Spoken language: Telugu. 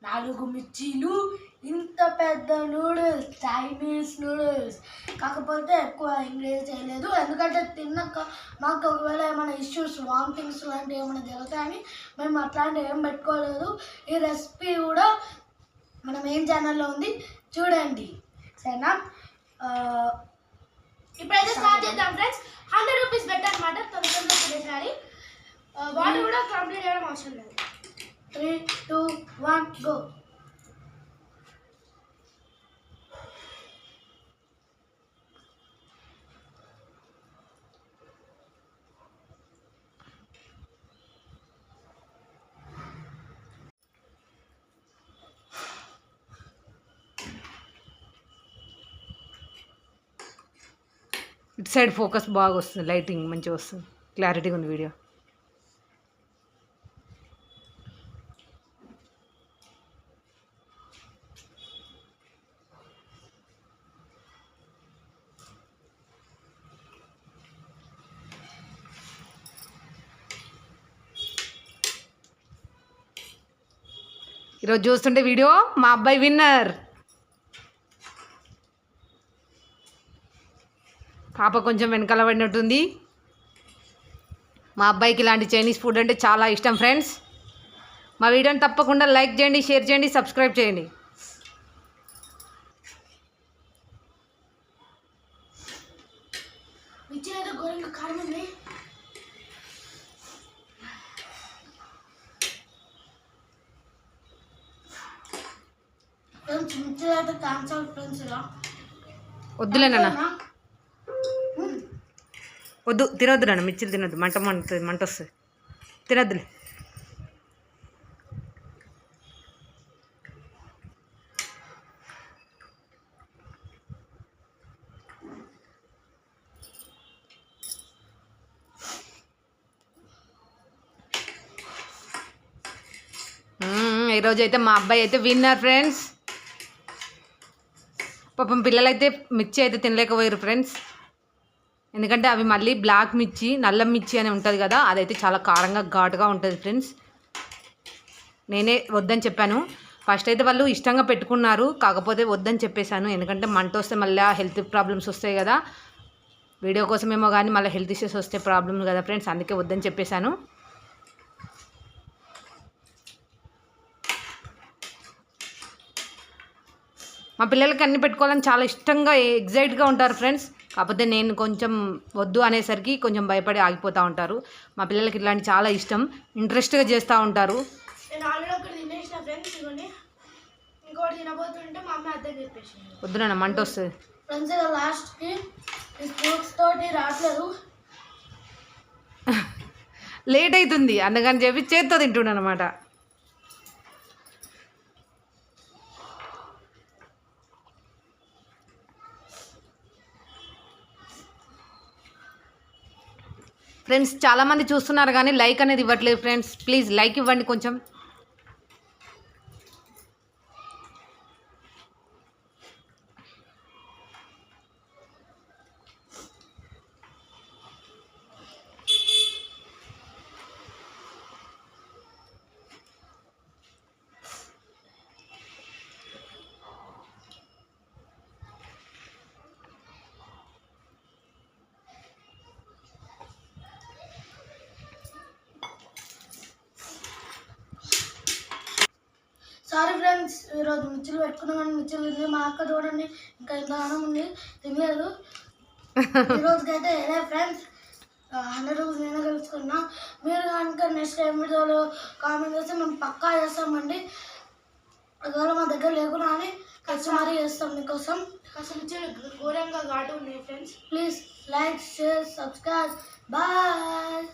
4 మిర్చీలు, ఇంత పెద్ద నూడిల్స్, చైనీస్ నూడిల్స్. కాకపోతే ఎక్కువ ఇంగ్లీష్ చేయలేదు, ఎందుకంటే తిన్నాక మాకు ఒకవేళ ఏమైనా ఇష్యూస్ వామిటింగ్స్ లాంటివి ఏమైనా జరుగుతాయని మేము అట్లాంటివి ఏం పెట్టుకోలేదు. ఈ రెసిపీ కూడా మన మెయిన్ ఛానల్లో ఉంది, చూడండి సరేనా. ఇప్పుడైతే స్టార్ట్ చేద్దాం ఫ్రెండ్స్. 100 రూపీస్ పెట్టాలన్నమాట, తొందరగా తినేసారి. వాటర్ కూడా కంప్లీట్ చేయడం అవసరం లేదు. 3, 2, 1 గో. ఇటు సైడ్ ఫోకస్ బాగా వస్తుంది, లైటింగ్ మంచిగా వస్తుంది, క్లారిటీగా ఉంది వీడియో. ఈరోజు చూస్తుంటే వీడియో మా అబ్బాయి విన్నర్. పాప కొంచెం వెనకాల పడినట్టుంది. మా అబ్బాయికి ఇలాంటి చైనీస్ ఫుడ్ అంటే చాలా ఇష్టం ఫ్రెండ్స్. మా వీడియోని తప్పకుండా లైక్ చేయండి, షేర్ చేయండి, సబ్స్క్రైబ్ చేయండి. వద్దులేనా, వద్దు, తినొద్దు నాన్న, మిర్చిలు తినొద్దు, మంట వస్తుంది, తినొద్దులే. ఈరోజు అయితే మా అబ్బాయి అయితే విన్నర్ ఫ్రెండ్స్. పాపం పిల్లలైతే మిర్చి అయితే తినలేకపోయారు ఫ్రెండ్స్, ఎందుకంటే అవి మళ్ళీ బ్లాక్ మిర్చి, నల్ల మిర్చి అని ఉంటుంది కదా, అదైతే చాలా కారంగా ఘాటుగా ఉంటుంది ఫ్రెండ్స్. నేనే వద్దని చెప్పాను. ఫస్ట్ అయితే వాళ్ళు ఇష్టంగా పెట్టుకున్నారు, కాకపోతే వద్దని చెప్పేశాను, ఎందుకంటే మంట వస్తే మళ్ళీ హెల్త్ ప్రాబ్లమ్స్ వస్తాయి కదా, వీడియో కోసమేమో కానీ మళ్ళీ హెల్త్ ఇష్యూస్ వస్తే ప్రాబ్లమ్ కదా ఫ్రెండ్స్, అందుకే వద్దని చెప్పేశాను. మా పిల్లలకి అన్ని పెట్టుకోవాలని చాలా ఇష్టంగా ఎగ్జైట్గా ఉంటారు ఫ్రెండ్స్, కాకపోతే నేను కొంచెం వద్దు అనేసరికి కొంచెం భయపడి ఆగిపోతూ ఉంటారు. మా పిల్లలకి ఇట్లాంటి చాలా ఇష్టం, ఇంట్రెస్ట్గా చేస్తూ ఉంటారు. వద్దు నాన్న, మంట వస్తుంది. లేట్ అవుతుంది అందుకని చెప్పి చేత్తో తింటున్నాను అనమాట. ఫ్రెండ్స్ చాలామంది చూస్తున్నారు కానీ లైక్ అనేది ఇవ్వట్లేదు ఫ్రెండ్స్, ప్లీజ్ లైక్ ఇవ్వండి కొంచెం. సారీ ఫ్రెండ్స్, ఈరోజు మిర్చిలు పెట్టుకున్నాం కానీ మిర్చిలు తింది. మా అక్క చూడండి ఇంకా ఇంత ఆనం ఉంది, తినలేదు. ఈరోజుకైతే ఏదే ఫ్రెండ్స్, 100 రూపీస్ నేనే గెలుచుకున్నా. మీరు కనుక నెక్స్ట్ టైం వీడియోలో కామెంట్ చేస్తే మేము పక్కా చేస్తామండి. ఒకవేళ మా దగ్గర లేకున్నా అని ఖర్చు మరీ చేస్తాం మీకోసం. అసలు మిర్చిలు ఘోరంగా ఘాటు ఉన్నాయి friends. Please like, share, subscribe. Bye.